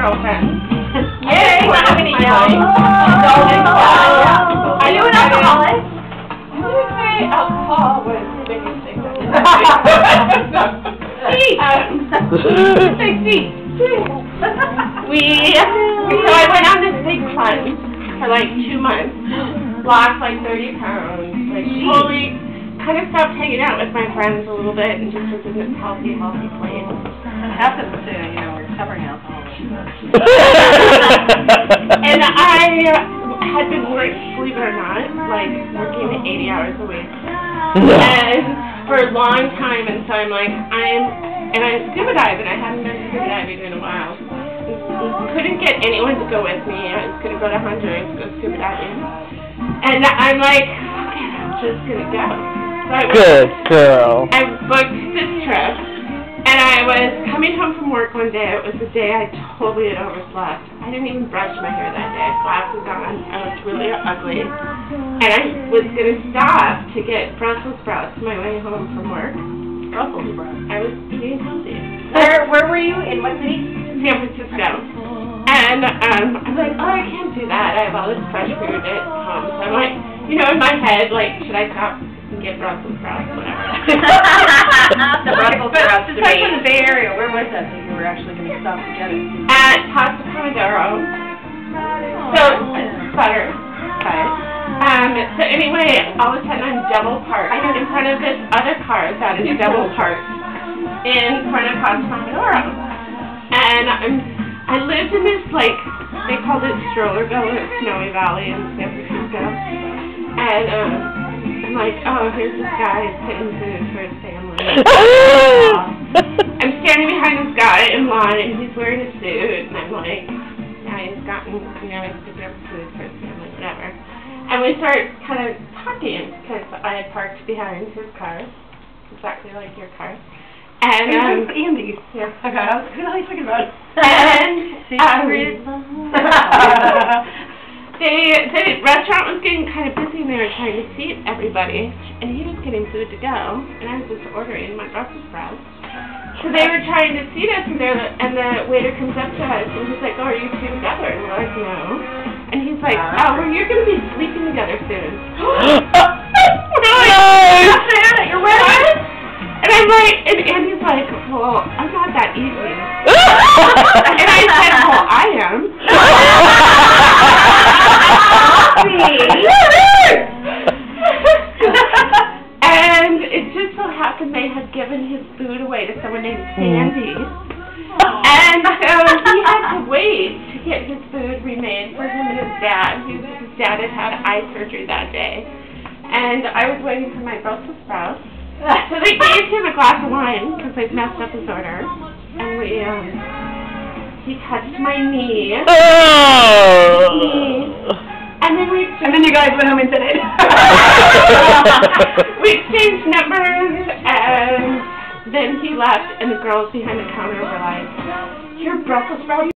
girlfriends. Yay! I'm gonna eat one. Are you an alcoholic? I would say alcohol was the biggest thing. So I went on this big plunge for like 2 months, lost like 30 pounds, like totally kind of stopped hanging out with my friends a little bit and just was in this healthy place. It happens to, recovering alcoholics. And I had been working, believe it or not, like working 80 hours a week. And for a long time, and so I'm like, and I scuba dive, and I hadn't been scuba diving in a while. Couldn't get anyone to go with me. I was going to go to Honduras to go scuba diving. And I'm like, okay, I'm just going to go. So Good girl. I booked this trip, and I was coming home from work one day. It was the day I totally had overslept. I didn't even brush my hair that day. Glasses on. I looked really ugly. And I was going to stop to get Brussels sprouts on my way home from work. Brussels sprouts. I was eating healthy. Where were you? In what city? San Francisco. And I'm like, oh, I can't do that. I have all this fresh food at home. So I'm like, in my head, like, should I stop and get Brussels sprouts, whatever. The Brussels sprouts. Just like in the Bay Area, where was that you were actually going to stop to get it? At Pasta Pomodoro. So, butter. Okay. So anyway, all of a sudden I'm double parked in front of this other car that is double parked in front of Pasta Pomodoro. And I lived in this, like, they called it Strollerville or Snowy Valley in San Francisco. And I'm like, oh, here's this guy paying food for his family. I'm standing behind this guy in line, he's wearing a suit, and I'm like, yeah, he's gotten, he's picking up food for his family, whatever. And we start kind of talking, because I had parked behind his car, exactly like your car. And Andy. Yeah. Okay, I was thinking about it. And the restaurant was getting kind of busy, and they were trying to seat everybody, and he was getting food to go, and I was just ordering my Brussels sprouts. So they were trying to seat us, and the waiter comes up to us, and he's like, oh, are you two together? And we're like, no. And he's like, oh, well, you're going to be sleeping together soon. You're wedding? And I'm like, and Andy's like, well, I'm not that easy. And I said, well, I am. And it just so happened they had given his food away to someone named Sandy. And he had to wait to get his food remade for him and his dad. His dad had had eye surgery that day. And I was waiting for my Brussels sprouts. So they gave him a glass of wine because they've messed up his order. And he touched my knee. And then you guys went home and did it. We exchanged numbers, and then he left, and the girls behind the counter were like, "Your Brussels sprouts